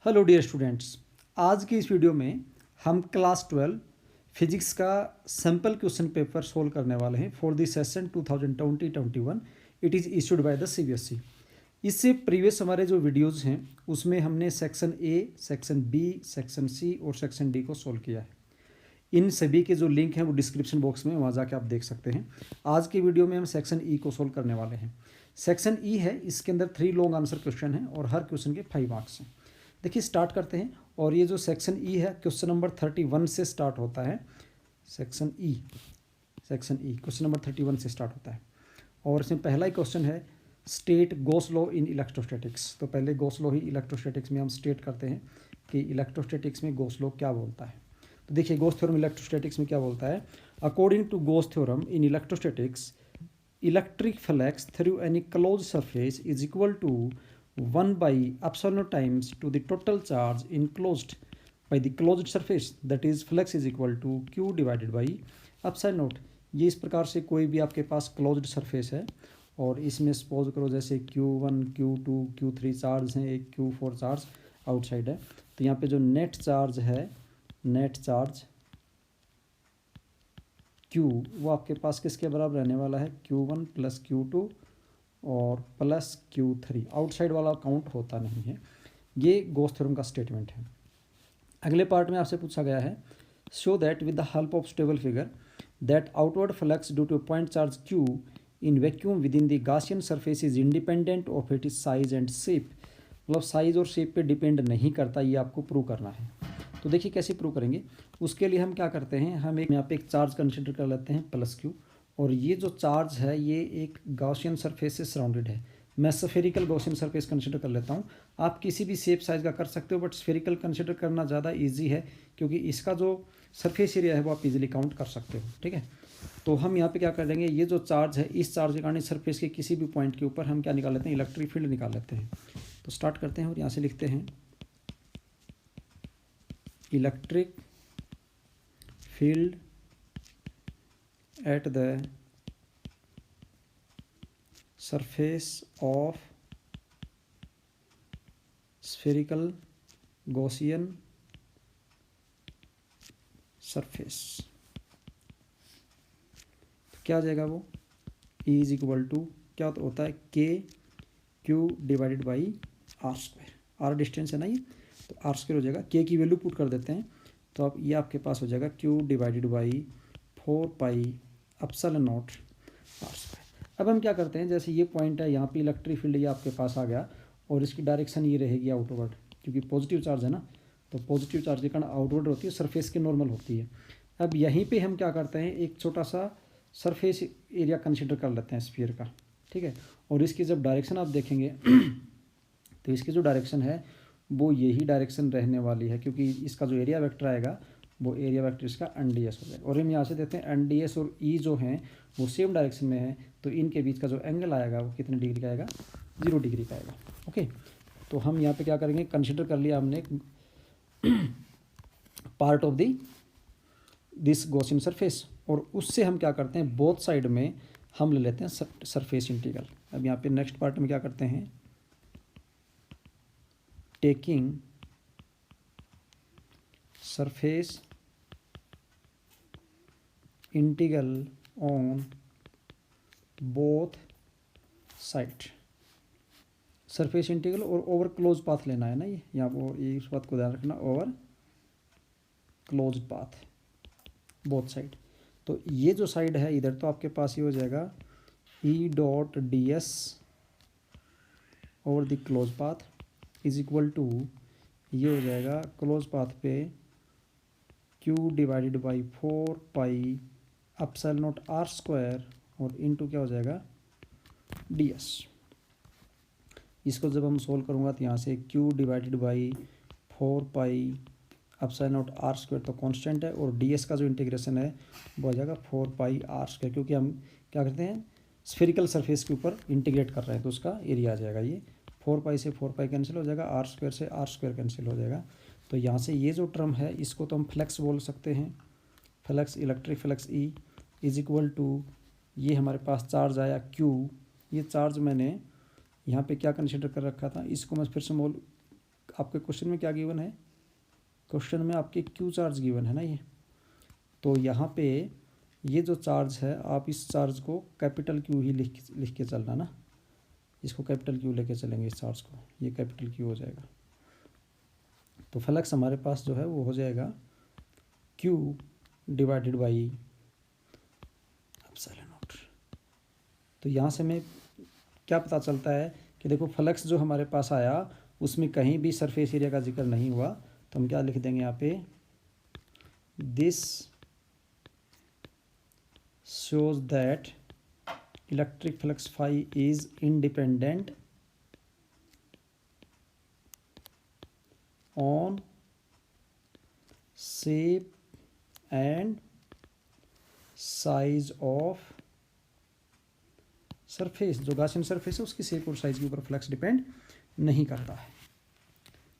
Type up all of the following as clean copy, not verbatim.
Hello dear students, आज की इस वीडियो में हम क्लास 12 फिजिक्स का सैम्पल क्वेश्चन पेपर सोल्व करने वाले हैं for the session 2020-21। It is issued by the CBSE. इससे प्रीवियस हमारे जो वीडियोस हैं उसमें हमने section A, section B, section C और सेक्शन डी को सोल्व किया है। इन सभी के जो लिंक हैं वो डिस्क्रिप्शन बॉक्स में, वहाँ जाके आप देख सकते हैं। आज की वीडियो में हम सेक्शन ई को सोल्व करने वाले हैं। सेक्शन ई है, इसके अंदर 3 लॉन्ग आंसर क्वेश्चन हैं और हर क्वेश्चन के 5 मार्क्स हैं। देखिए स्टार्ट करते हैं। और ये जो सेक्शन ई है क्वेश्चन नंबर 31 से स्टार्ट होता है। सेक्शन ई क्वेश्चन नंबर 31 से स्टार्ट होता है और इसमें पहला ही क्वेश्चन है state Gauss law in electrostatics. तो पहले गॉस लॉ ही इलेक्ट्रोस्टैटिक्स में हम स्टेट करते हैं कि इलेक्ट्रोस्टैटिक्स में गॉस लॉ क्या बोलता है। तो देखिए गॉस थ्योरम इलेक्ट्रोस्टैटिक्स में क्या बोलता है। According to Gauss theorem in electrostatics, electric flux through any close surface is equal to 1 by epsilon times to the total charge enclosed by the closed surface, that is flux is equal to q divided by epsilon naught। ये इस प्रकार से कोई भी आपके पास closed surface है और इसमें सपोज करो जैसे q1, q2, q3 चार्ज हैं, एक q4 चार्ज आउटसाइड है। तो यहाँ पे जो नेट चार्ज है, नेट चार्ज q वो आपके पास किसके बराबर रहने वाला है, q1 प्लस q2 और प्लस Q3। आउटसाइड वाला काउंट होता नहीं है। ये गॉस थ्योरम का स्टेटमेंट है। अगले पार्ट में आपसे पूछा गया है show that with the help of stable figure that outward flux due to point charge Q in vacuum with in the Gaussian surface is independent of it is size and shape. मतलब size और shape पे depend नहीं करता, ये आपको prove करना है। तो देखिए कैसे प्रूव करेंगे। उसके लिए हम क्या करते हैं, हम एक यहाँ पे एक चार्ज कंसिडर कर लेते हैं प्लस Q, और ये जो चार्ज है ये एक गॉसियन सरफेस से सराउंडेड है। मैं स्फेरिकल गॉसियन सरफेस कंसिडर कर लेता हूँ। आप किसी भी शेप साइज का कर सकते हो, बट स्फेरिकल कंसिडर करना ज़्यादा इजी है क्योंकि इसका जो सरफेस एरिया है वो आप इजीली काउंट कर सकते हो। ठीक है, तो हम यहाँ पे क्या करेंगे, ये जो चार्ज है इस चार्ज के कारण सरफेस के किसी भी पॉइंट के ऊपर हम क्या निकाल लेते हैं, इलेक्ट्रिक फील्ड निकाल लेते हैं। तो स्टार्ट करते हैं और यहाँ से लिखते हैं electric field at the surface of spherical Gaussian surface। तो क्या आ जाएगा वो, E इज इक्वल टू क्या होता है, K Q divided by R square. R distance है ना ये, तो आर स्क्वायर हो जाएगा। के की वैल्यू पुट कर देते हैं तो अब ये आपके पास हो जाएगा Q divided by 4 pi epsilon naught R square. अब हम क्या करते हैं, जैसे ये पॉइंट है यहाँ पे इलेक्ट्रिक फील्ड ये आपके पास आ गया और इसकी डायरेक्शन ये रहेगी आउटवर्ड, क्योंकि पॉजिटिव चार्ज है ना, तो पॉजिटिव चार्ज के कारण आउटवर्ड होती है, सरफेस के नॉर्मल होती है। अब यहीं पे हम क्या करते हैं, एक छोटा सा सरफेस एरिया कंसिडर कर लेते हैं स्फीयर का। ठीक है, और इसकी जब डायरेक्शन आप देखेंगे तो इसकी जो डायरेक्शन है वो यही डायरेक्शन रहने वाली है, क्योंकि इसका जो एरिया वेक्टर आएगा वो एरिया वेक्टर इसका NDS हो जाएगा। और हम यहाँ से देखते हैं NDS और E जो हैं वो सेम डायरेक्शन में है, तो इनके बीच का जो एंगल आएगा वो कितने डिग्री का आएगा, 0 डिग्री का आएगा। ओके, तो हम यहाँ पे क्या करेंगे, कंसिडर कर लिया हमने part of this Gaussian surface, और उससे हम क्या करते हैं, बोथ साइड में हम ले लेते हैं सरफेस इंटीग्रल। अब यहाँ पे नेक्स्ट पार्ट में क्या करते हैं, taking surface integral on both side. Surface integral और ओवर क्लोज पाथ लेना है ना, ये यहाँ पर ये इस बात को ध्यान रखना, over close path both side. तो ये जो साइड है इधर तो आपके पास ये हो जाएगा E dot D S over the close path is equal to, ये हो जाएगा क्लोज पाथ पे Q divided by 4 pi epsilon naught R square और इनटू क्या हो जाएगा ds। इसको जब हम सोल्व करूँगा तो यहाँ से Q divided by 4 pi epsilon naught R square तो कांस्टेंट है, और ds का जो इंटीग्रेशन है वो हो जाएगा 4 पाई आर स्क्वायर, क्योंकि हम क्या करते हैं स्फेरिकल सरफेस के ऊपर इंटीग्रेट कर रहे हैं, तो उसका एरिया आ जाएगा। ये 4 पाई से 4 पाई कैंसिल हो जाएगा, आर स्क्वायर से आर स्क्वायर कैंसिल हो जाएगा। तो यहाँ से ये जो टर्म है इसको तो हम फ्लक्स बोल सकते हैं, flux electric flux E is equal to, ये हमारे पास चार्ज आया Q, ये चार्ज मैंने यहाँ पे क्या कंसिडर कर रखा था, इसको मैं फिर से आपके क्वेश्चन में क्या गिवन है, क्वेश्चन में आपके क्यू चार्ज गिवन है ना ये। तो यहाँ पे ये जो चार्ज है आप इस चार्ज को कैपिटल क्यू ही लिख के चलना ना, इसको कैपिटल क्यू लेके चलेंगे इस चार्ज को, ये कैपिटल क्यू हो जाएगा। तो फ्लक्स हमारे पास जो है वो हो जाएगा Q divided by epsilon naught. तो यहाँ से हमें क्या पता चलता है कि देखो फ्लक्स जो हमारे पास आया उसमें कहीं भी सरफेस एरिया का जिक्र नहीं हुआ, तो हम क्या लिख देंगे यहाँ पे, this shows that electric flux phi is independent on shape and size of surface. जो गॉसियन सरफेस है उसकी शेप और साइज के ऊपर फ्लक्स डिपेंड नहीं करता है।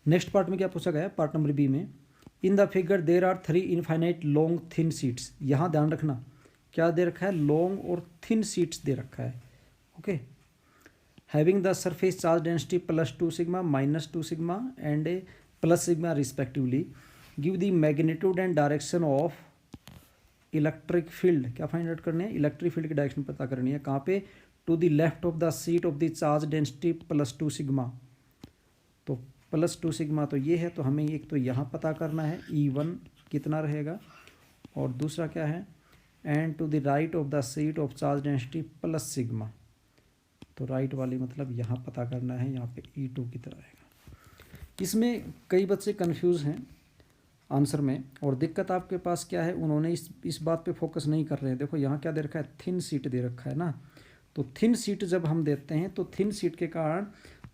नेक्स्ट पार्ट में क्या पूछा गया, पार्ट नंबर बी में, in the figure there are 3 infinite long thin sheets. यहाँ ध्यान रखना क्या दे रखा है, लॉन्ग और थिन सीट्स दे रखा है। Okay, having the surface charge density +2 sigma -2 sigma and + sigma respectively, give the magnitude and direction of electric field. क्या फाइंड आउट करनी है, इलेक्ट्रिक फील्ड की डायरेक्शन पता करनी है। कहाँ पे, to the left of the sheet of the charge density +2 sigma. तो +2 सिग्मा तो ये है, तो हमें एक तो यहाँ पता करना है E1 कितना रहेगा, और दूसरा क्या है, and to the right of the sheet of charge density + sigma. तो राइट वाली मतलब यहाँ पता करना है, यहाँ पे E2 कितना रहेगा। इसमें कई बच्चे कंफ्यूज हैं आंसर में, और दिक्कत आपके पास क्या है, उन्होंने इस बात पे फोकस नहीं कर रहे हैं। देखो यहाँ क्या दे रखा है, थिन सीट दे रखा है ना। तो थिन सीट जब हम देते हैं तो थिन सीट के कारण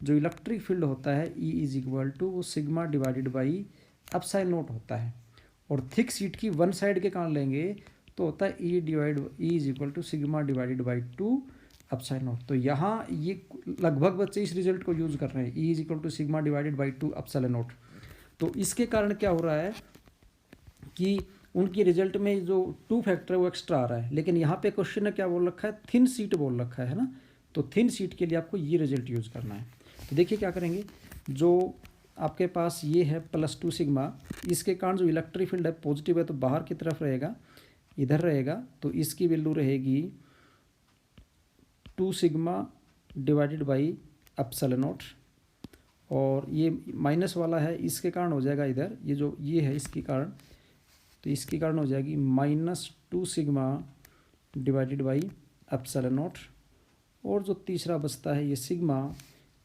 जो इलेक्ट्रिक फील्ड होता है E = वो sigma divided by epsilon not होता है। और थिक सीट की वन साइड के कारण लेंगे तो होता है E = sigma divided by 2 epsilon naught. तो यहाँ ये लगभग बच्चे इस रिजल्ट को यूज़ कर रहे हैं, E = sigma divided by 2 epsilon naught. तो इसके कारण क्या हो रहा है कि उनकी रिजल्ट में जो 2 फैक्टर है वो एक्स्ट्रा आ रहा है, लेकिन यहाँ पे क्वेश्चन ने क्या बोल रखा है, थिन सीट बोल रखा है ना। तो थिन सीट के लिए आपको ये रिजल्ट यूज़ करना है। तो देखिए क्या करेंगे, जो आपके पास ये है +2 सिग्मा, इसके कारण जो इलेक्ट्रिक फील्ड है पॉजिटिव है तो बाहर की तरफ रहेगा, इधर रहेगा, तो इसकी वैल्यू रहेगी 2 sigma divided by epsilon naught. और ये माइनस वाला है, इसके कारण हो जाएगा इधर, ये जो ये है इसके कारण, तो इसके कारण हो जाएगी -2 sigma divided by epsilon naught. और जो तीसरा बचता है ये सिग्मा,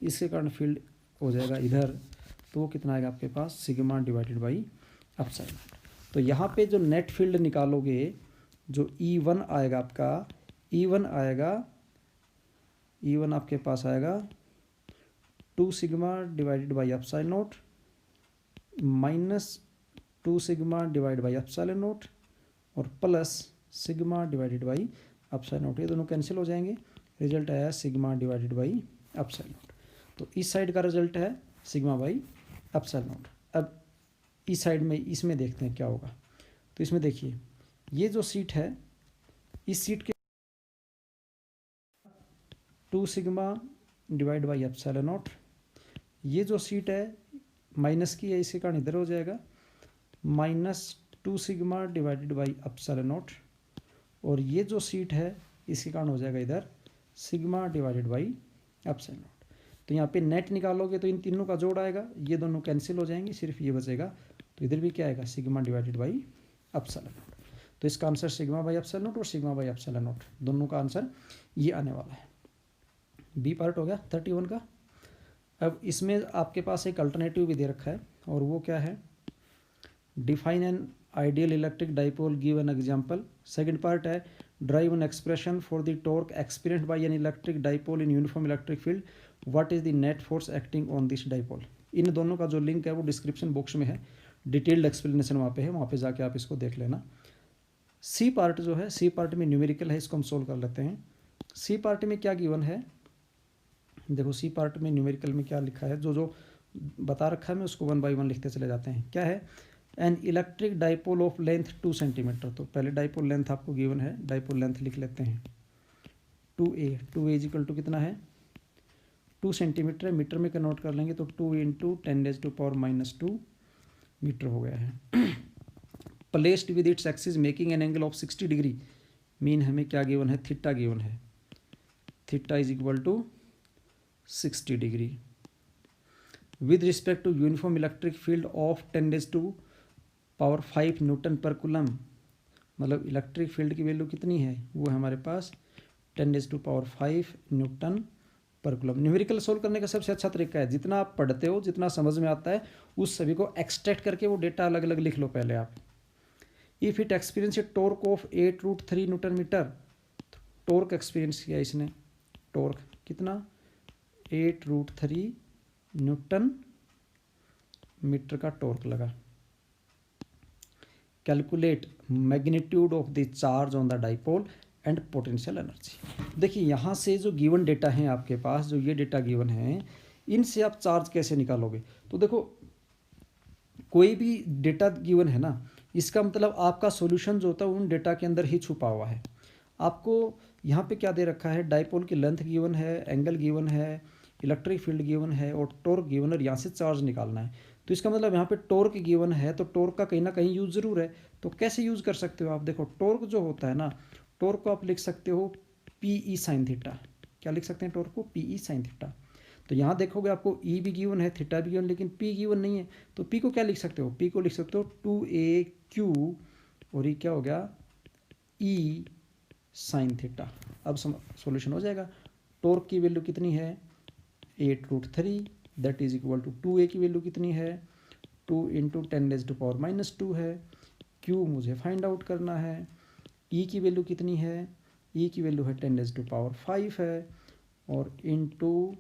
इसके कारण फील्ड हो जाएगा इधर, तो वो कितना आएगा आपके पास, sigma divided by epsilon naught. तो यहाँ पे जो नेट फील्ड निकालोगे, जो E1 आएगा आपका, E1 आपके पास आएगा 2 sigma divided by epsilon naught -2 sigma divide by epsilon naught और plus sigma divided by epsilon naught. ये दोनों कैंसिल हो जाएंगे, रिजल्ट आया sigma divided by epsilon naught. तो इस साइड का रिजल्ट है सिग्मा बाई एप्सिलॉन नॉट। अब इस साइड में, इसमें देखते हैं क्या होगा। तो इसमें देखिए ये जो सीट है, इस सीट के 2 sigma divide by epsilon naught, ये जो सीट है माइनस की है, इसके कारण इधर हो जाएगा -2 sigma divided by epsilon naught, और ये जो सीट है इसके कारण हो जाएगा इधर sigma divided by epsilon naught. तो यहाँ पे नेट निकालोगे तो इन तीनों का जोड़ आएगा, ये दोनों कैंसिल हो जाएंगे, सिर्फ ये बचेगा। तो इधर भी क्या आएगा, sigma divided by epsilon naught. तो इसका answer sigma by epsilon naught और सिग्मा बाई एप्सिलॉन नॉट दोनों का आंसर ये आने वाला है। बी पार्ट हो गया 31 का। अब इसमें आपके पास एक अल्टरनेटिव भी दे रखा है, और वो क्या है, define an ideal electric dipole, give an example. Second part है derive an expression for the torque experienced by an electric dipole in uniform electric field, what is the net force acting on this dipole. इन दोनों का जो link है वो description box में है, detailed explanation वहाँ पे है, वहाँ पे जाके आप इसको देख लेना। सी पार्ट जो है, सी पार्ट में न्यूमेरिकल है, इसको हम सोल्व कर लेते हैं। सी पार्ट में क्या गिवन है, देखो सी पार्ट में न्यूमेरिकल में क्या लिखा है, जो जो बता रखा है मैं उसको 1 बाई 1 लिखते चले जाते हैं। क्या है, N electric dipole of length 2 centimetre. तो पहले डाइपोल लेंथ आपको गिवन है, डाइपोल लेंथ लिख लेते हैं 2a। 2a इक्वल टू कितना है, 2 सेंटीमीटर है, मीटर में कन्वर्ट कर लेंगे तो 2 × 10⁻⁻² मीटर हो गया है। Placed with its axis making an angle of 60 degree, mean हमें क्या गिवन है, थीटा गिवन है, theta is equal to 60 degree. With respect to uniform electric field of 10⁻⁵ newton per coulomb, मतलब इलेक्ट्रिक फील्ड की value कितनी है, वो है हमारे पास 10⁻⁵ newton per coulomb. Numerical solve करने का सबसे अच्छा तरीका है, जितना आप पढ़ते हो, जितना समझ में आता है, उस सभी को एक्सट्रैक्ट करके वो डेटा अलग अलग लिख लो पहले आप। If it experience a torque of 8√3 newton metre, torque experience किया इसने, टॉर्क कितना, 8√3 न्यूटन मीटर का टॉर्क लगा। Calculate magnitude of the charge on the dipole and potential energy. देखिए यहाँ से जो गिवन डेटा है आपके पास, जो ये डेटा गिवन है, इनसे आप चार्ज कैसे निकालोगे। तो देखो कोई भी डेटा गिवन है ना, इसका मतलब आपका सॉल्यूशन जो होता है उन डेटा के अंदर ही छुपा हुआ है। आपको यहाँ पे क्या दे रखा है, डाइपोल की लेंथ गिवन है, एंगल गिवन है, इलेक्ट्रिक फील्ड गिवन है और टॉर्क गिवन है, और यहाँ से चार्ज निकालना है। तो इसका मतलब यहाँ पे टॉर्क गिवन है, तो टॉर्क का कहीं ना कहीं यूज जरूर है। तो कैसे यूज कर सकते हो आप, देखो टॉर्क जो होता है ना, टॉर्क को आप लिख सकते हो PE sin थीटा। क्या लिख सकते हैं टॉर्क को, PE sin थीटा। तो यहाँ देखोगे आपको E भी गिवन है, थीटा भी गिवन, लेकिन P गिवन नहीं है। तो P को क्या लिख सकते हो, P को लिख सकते हो 2AQ, और ये क्या हो गया, E sin थीटा। अब सॉल्यूशन हो जाएगा। टॉर्क की वैल्यू कितनी है, 8√3, that is equal to 2A की वैल्यू कितनी है, 2 × 10⁻⁻² है। Q मुझे फाइंड आउट करना है। E की वैल्यू कितनी है, E की वैल्यू है 10⁻⁵ है, और इंटू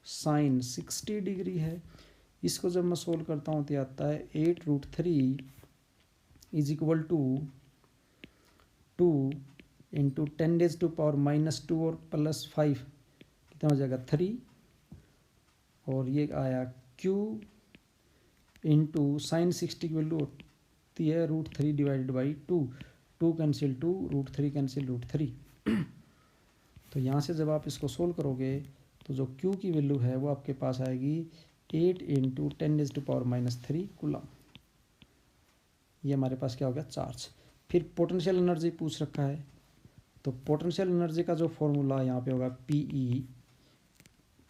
साइन 60 डिग्री है। इसको जब मैं सोल्व करता हूँ तो आता है 8√3 इज इक्वल टू 2 × 10⁻⁻² और +5 कितना हो जाएगा, 3, और ये आया Q इंटू साइन 60 की वैल्यू होती है √3/2, 2 कैंसिल 2, √3 कैंसिल √3। तो यहाँ से जब आप इसको सोल्व करोगे तो जो Q की वैल्यू है वो आपके पास आएगी 8 × 10⁻³ कूलम। ये हमारे पास क्या हो गया, चार्ज। फिर पोटेंशियल एनर्जी पूछ रखा है, तो पोटेंशियल एनर्जी का जो फॉर्मूला यहाँ पे होगा PE,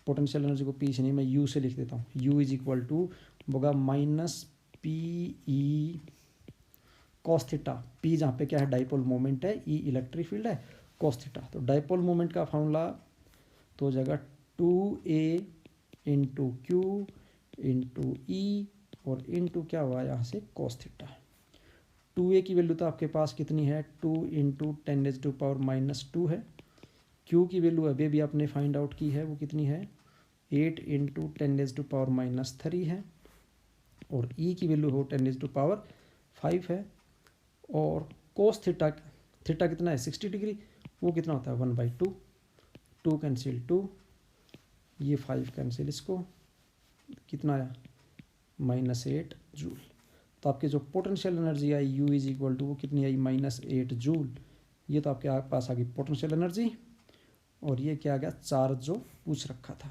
पोटेंशियल एनर्जी को P से नहीं, मैं U से लिख देता हूँ। U इज इक्वल टू होगा -PE cos थीटा। P जहाँ पे क्या है, डाइपोल मोमेंट है, E इलेक्ट्रिक फील्ड है, cos थीटा। तो डाइपोल मोमेंट का फॉर्मूला तो हो जाएगा 2A × Q × E और इंटू क्या हुआ यहाँ से cos थीटा। 2A की वैल्यू तो आपके पास कितनी है, 2 × 10⁻⁻² है। Q की वैल्यू अभी भी आपने फाइंड आउट की है, वो कितनी है, 8 × 10⁻³ है, और E की वैल्यू हो 10⁻⁵ है, और cos थीटा कितना है, 60 डिग्री, वो कितना होता है 1/2, 2 कैंसिल 2, ये 5 कैंसिल, इसको कितना आया, -8 जूल। तो आपके जो पोटेंशियल एनर्जी आई U इज इक्वल टू वो कितनी आई, -8 जूल। ये तो आपके पास आ गई पोटेंशियल एनर्जी, और ये क्या आ गया, चार्ज जो पूछ रखा था।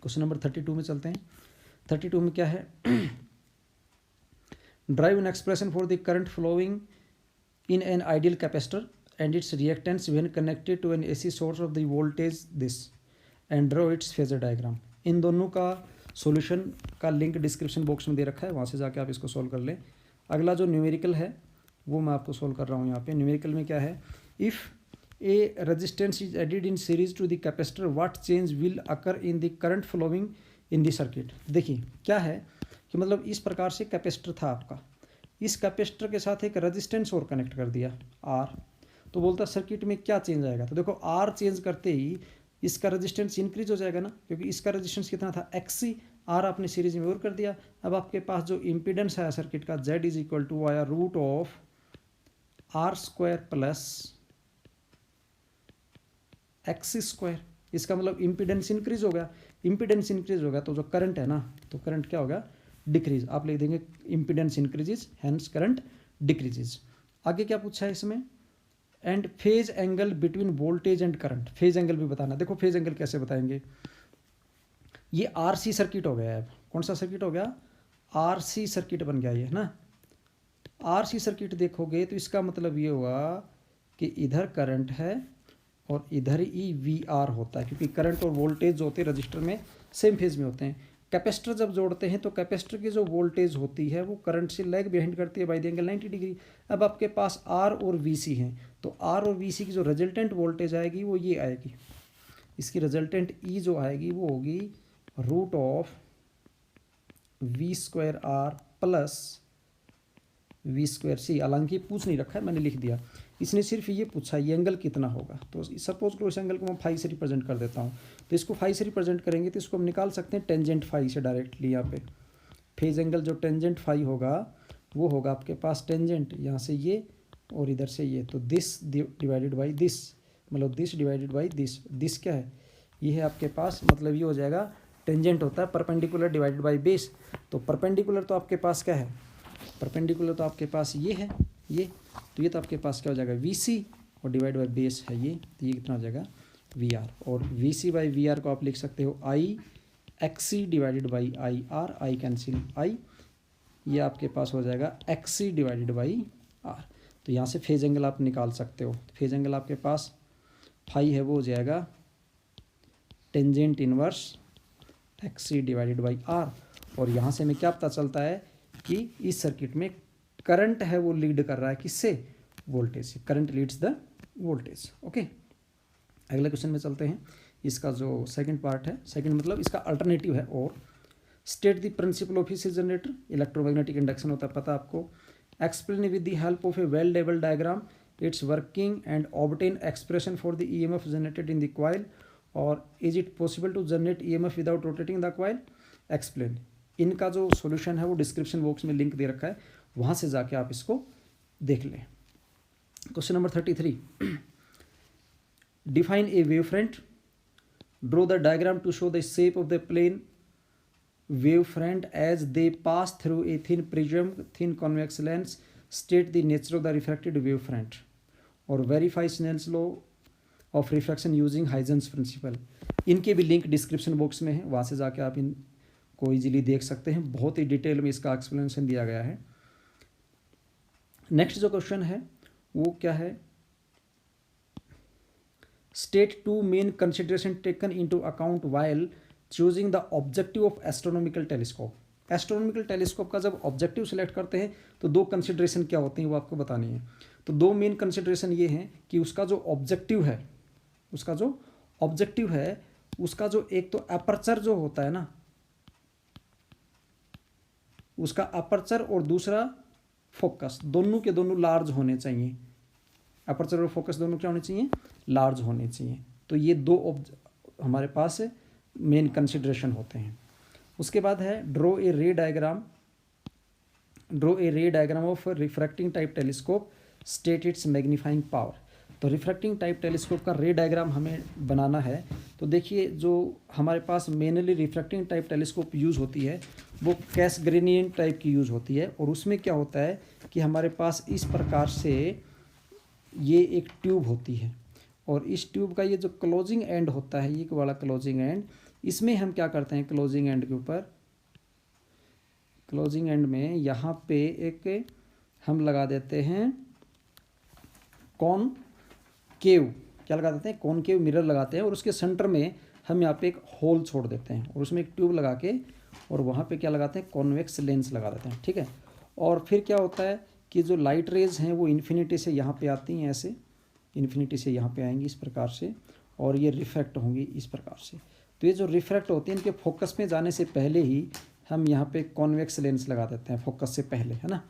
क्वेश्चन नंबर 32 में चलते हैं। 32 में क्या है, derive an expression for the current flowing in an ideal capacitor and its reactance when connected to an AC source of the voltage this and draw its phasor diagram। इन दोनों का solution का link description box में दे रखा है, वहाँ से जाके आप इसको सॉल्व कर लें। अगला जो न्यूमेरिकल है वो मैं आपको सॉल्व कर रहा हूँ। यहाँ पे न्यूमेरिकल में क्या है, if a resistance is added in series to the capacitor what change will occur in the current flowing in the circuit. देखिए क्या है कि मतलब इस प्रकार से कैपेसिटर था आपका, इस कैपेसिटर के साथ एक रेजिस्टेंस और कनेक्ट कर दिया R, तो बोलता सर्किट में क्या चेंज आएगा। तो देखो R चेंज करते ही इसका रेजिस्टेंस इंक्रीज हो जाएगा ना, क्योंकि इसका रेजिस्टेंस कितना था XC, R आपने सीरीज में और कर दिया। अब आपके पास जो इम्पीडेंस है सर्किट का Z इज इक्वल टू आया √R² प्लस XC²। इसका मतलब इम्पीडेंस इंक्रीज हो गया, इम्पीडेंस इंक्रीज हो गया तो जो करंट है ना, तो करंट क्या होगा, डिक्रीज। आप लिख देंगे impedance increases hence current decreases. आगे क्या पूछा है इसमें, and phase angle between voltage and current. Phase angle भी बताना। देखो फेज एंगल कैसे बताएंगे, ये आरसी सर्किट हो गया है। अब कौन सा सर्किट हो गया? आरसी सर्किट बन गया ये, है ना। आरसी सर्किट देखोगे तो इसका मतलब ये हुआ कि इधर करंट है और इधर ही वी आर होता है, क्योंकि करंट और वोल्टेज जो होते हैं रजिस्टर में सेम फेज में होते हैं। कैपेसिटर जब जोड़ते हैं तो कैपेसिटर की जो वोल्टेज होती है वो करंट से लैग बिहाइंड करती है बाय द एंगल 90 डिग्री। अब आपके पास आर और वी सी हैं, तो आर और वी सी की जो रिजल्टेंट वोल्टेज आएगी वो ये आएगी। इसकी रिजल्टेंट ई जो आएगी वो होगी root of V square R plus V square C. हालांकि पूछ नहीं रखा है, मैंने लिख दिया। इसने सिर्फ ये पूछा ये एंगल कितना होगा, तो सपोज करो इस एंगल को मैं फाई से रिप्रेजेंट कर देता हूँ। तो इसको फाई से रिप्रेजेंट करेंगे तो इसको हम निकाल सकते हैं टेंजेंट फाई से डायरेक्टली। यहाँ पे फेज एंगल जो टेंजेंट फाई होगा वो होगा आपके पास टेंजेंट यहाँ से ये और इधर से ये, तो दिस डिवाइडेड बाई दिस, मतलब this divided by this. This क्या है? ये है आपके पास, मतलब ये हो जाएगा टेंजेंट होता है परपेंडिकुलर डिवाइडेड बाई बेस। तो परपेंडिकुलर तो आपके पास क्या है? परपेंडिकुलर तो आपके पास ये है ये, तो ये तो आपके पास क्या हो जाएगा? वी सी और डिवाइड बाई बेस है ये, तो ये कितना हो जाएगा? V R. और V C by V R को आप लिख सकते हो I X C divided by I R, I cancel I, ये आपके पास हो जाएगा X C divided by R. तो यहाँ से फेज एंगल आप निकाल सकते हो। फेज एंगल आपके पास फाई है वो हो जाएगा tangent inverse X C divided by R. और यहाँ से हमें क्या पता चलता है कि इस सर्किट में करंट है वो लीड कर रहा है किससे? वोल्टेज से। Current leads the voltage. Okay, अगले क्वेश्चन में चलते हैं। इसका जो सेकंड पार्ट है, सेकंड मतलब इसका अल्टरनेटिव है, और state the principle of AC generator. Electromagnetic induction होता है पता आपको। Explain with the help of a well लेवल diagram its working and obtain expression for the EMF generated in the coil, और is it possible to generate EMF without rotating the coil? Explain. इनका जो solution है वो description box में link दे रखा है, वहाँ से जाके आप इसको देख लें। Question number 33, define a wave front, draw the diagram to show the shape of the plane wave front as they pass through a thin prism thin convex lens, state the nature of the refracted wave front, और verify Snell's law of refraction using Huygens principle. इनके भी link description box में है, वहाँ से जाके आप इन को इजीली देख सकते हैं। बहुत ही डिटेल में इसका एक्सप्लेनेशन दिया गया है। नेक्स्ट जो क्वेश्चन है वो क्या है? State two main consideration taken into account while choosing the objective of astronomical telescope. Astronomical telescope का जब ऑब्जेक्टिव सेलेक्ट करते हैं तो दो कंसिडरेशन क्या होती हैं वो आपको बतानी है। तो दो मेन कंसिडरेशन ये हैं कि उसका जो ऑब्जेक्टिव है, उसका जो एक तो अपर्चर जो होता है ना, उसका अपर्चर, और दूसरा फोकस, दोनों के दोनों लार्ज होने चाहिए। अपर्चर और फोकस दोनों क्या होने चाहिए? लार्ज होने चाहिए। तो ये दो हमारे पास मेन कंसिडरेशन होते हैं। उसके बाद है ड्रॉ ए रे diagram of refracting type telescope, state it's magnifying power. तो रिफ्रैक्टिंग टाइप टेलीस्कोप का रे डायग्राम हमें बनाना है। तो देखिए जो हमारे पास mainly refracting type telescope use होती है वो कैसग्रेनियन टाइप की यूज़ होती है, और उसमें क्या होता है कि हमारे पास इस प्रकार से ये एक ट्यूब होती है, और इस ट्यूब का ये जो क्लोजिंग एंड होता है, ये वाला क्लोजिंग एंड, इसमें हम क्या करते हैं क्लोजिंग एंड के ऊपर, क्लोजिंग एंड में यहाँ पे एक हम लगा देते हैं कॉनकेव, क्या लगा देते हैं? कॉनकेव मिरर लगाते हैं, और उसके सेंटर में हम यहाँ पे एक होल छोड़ देते हैं, और उसमें एक ट्यूब लगा के, और वहाँ पे क्या लगाते हैं? कॉन्वेक्स लेंस लगा देते हैं। ठीक है, और फिर क्या होता है कि जो लाइट रेज हैं वो इन्फिनिटी से यहाँ पे आती हैं, ऐसे इन्फिनिटी से यहाँ पे आएंगी इस प्रकार से, और ये रिफ्रैक्ट होंगी इस प्रकार से। तो ये जो रिफ्रैक्ट होती हैं इनके फोकस में जाने से पहले ही हम यहाँ पे कॉन्वेक्स लेंस लगा देते हैं, फोकस से पहले, है ना।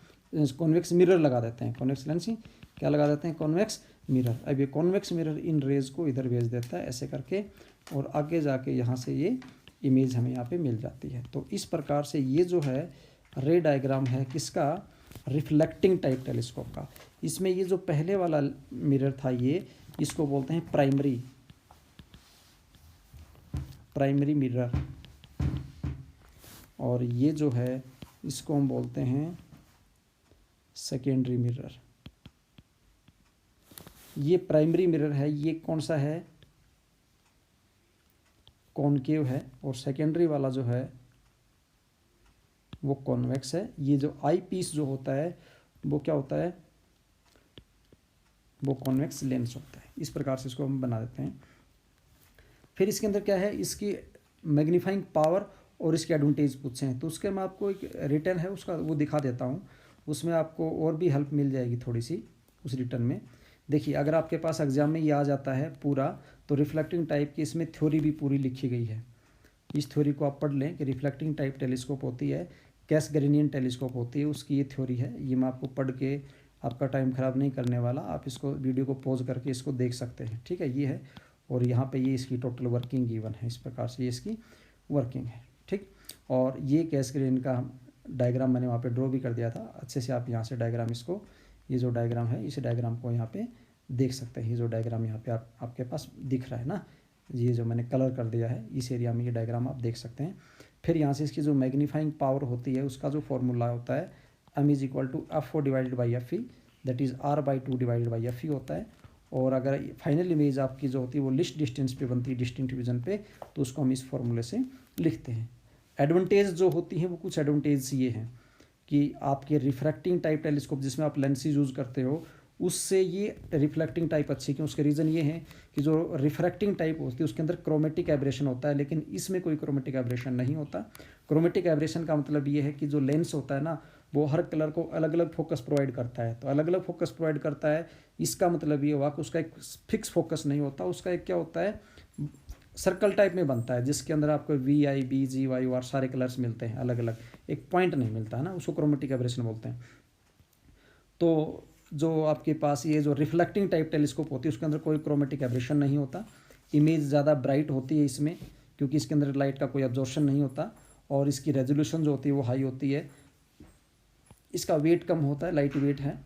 कॉन्वेक्स मिरर लगा देते हैं, कॉन्वेक्स लेंस ही क्या लगा देते हैं? Convex mirror. अब ये कॉन्वेक्स मिरर इन रेज को इधर भेज देता है ऐसे करके, और आगे जाके यहाँ से ये इमेज हमें यहाँ पे मिल जाती है। तो इस प्रकार से ये जो है रे डायग्राम है किसका? रिफ्लेक्टिंग टाइप टेलीस्कोप का। इसमें ये जो पहले वाला मिरर था ये, इसको बोलते हैं प्राइमरी मिरर, और ये जो है इसको हम बोलते हैं सेकेंडरी मिरर। ये प्राइमरी मिरर है, ये कौन सा है? कॉनकेव है और सेकेंडरी वाला जो है वो कॉन्वेक्स है। ये जो आई पीस जो होता है वो क्या होता है, वो कॉन्वेक्स लेंस होता है। इस प्रकार से इसको हम बना देते हैं। फिर इसके अंदर क्या है, इसकी मैग्नीफाइंग पावर और इसके एडवांटेज पूछे हैं, तो उसके मैं आपको एक रिटर्न है उसका वो दिखा देता हूँ, उसमें आपको और भी हेल्प मिल जाएगी थोड़ी सी उस रिटर्न में। देखिए अगर आपके पास एग्जाम में ये आ जाता है पूरा, तो रिफ्लेक्टिंग टाइप की इसमें थ्योरी भी पूरी लिखी गई है। इस थ्योरी को आप पढ़ लें कि रिफ्लेक्टिंग टाइप टेलीस्कोप होती है, कैसग्रेनियन टेलीस्कोप होती है, उसकी ये थ्योरी है। ये मैं आपको पढ़ के आपका टाइम ख़राब नहीं करने वाला, आप इसको वीडियो को पॉज करके इसको देख सकते हैं, ठीक है। ये है और यहाँ पे ये इसकी टोटल वर्किंग गिवन है, इस प्रकार से ये इसकी वर्किंग है, ठीक। और ये कैसग्रेनियन का डायग्राम मैंने वहाँ पे ड्रॉ भी कर दिया था अच्छे से। आप यहाँ से डायग्राम इसको, ये जो डायग्राम है इस डायग्राम को यहाँ पे देख सकते हैं। ये जो डायग्राम यहाँ पे आपके पास दिख रहा है ना, ये जो मैंने कलर कर दिया है इस एरिया में, ये डायग्राम आप देख सकते हैं। फिर यहाँ से इसकी जो मैग्नीफाइंग पावर होती है उसका जो फॉर्मूला होता है m is equal to F4 divided by F E, that is R/2 divided by F E होता है। और अगर फाइनल इमेज आपकी जो होती है वो लिस्ट डिस्टेंस पे बनती है, डिस्टिंक्ट विजन पे, तो उसको हम इस फॉर्मूले से लिखते हैं। एडवांटेज जो होती हैं वो कुछ एडवांटेज ये हैं कि आपके रिफ्रैक्टिंग टाइप टेलीस्कोप जिसमें आप लेंसेज यूज़ करते हो उससे ये रिफ्लेक्टिंग टाइप अच्छी, क्यों, उसके रीज़न ये है कि जो रिफ्रैक्टिंग टाइप होती है उसके अंदर क्रोमेटिक एब्रेशन होता है, लेकिन इसमें कोई क्रोमेटिक एब्रेशन नहीं होता। क्रोमेटिक एब्रेशन का मतलब ये है कि जो लेंस होता है ना वो हर कलर को अलग अलग फोकस प्रोवाइड करता है, तो अलग अलग फोकस प्रोवाइड करता है, इसका मतलब ये हुआ कि उसका एक फिक्स फोकस नहीं होता, उसका एक क्या होता है सर्कल टाइप में बनता है जिसके अंदर आपको V I B G Y R सारे कलर्स मिलते हैं अलग अलग, एक पॉइंट नहीं मिलता है ना, उसको क्रोमेटिक एब्रेशन बोलते हैं। तो जो आपके पास ये जो रिफ्लेक्टिंग टाइप टेलीस्कोप होती है उसके अंदर कोई क्रोमेटिक एब्रेशन नहीं होता, इमेज ज़्यादा ब्राइट होती है इसमें क्योंकि इसके अंदर लाइट का कोई एब्जॉर्प्शन नहीं होता, और इसकी रेजोल्यूशन जो होती है वो हाई होती है, इसका वेट कम होता है, लाइट वेट है,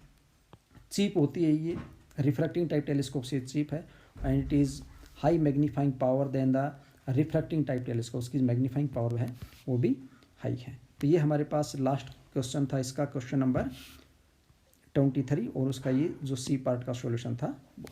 चीप होती है, ये रिफ्रैक्टिंग टाइप टेलीस्कोप से चीप है, and it is high magnifying power than the refracting type telescope, उसकी मैग्नीफाइंग पावर है वो भी हाई है। तो ये हमारे पास लास्ट क्वेश्चन था, इसका क्वेश्चन नंबर 23, और उसका ये जो सी पार्ट का सॉल्यूशन था वो।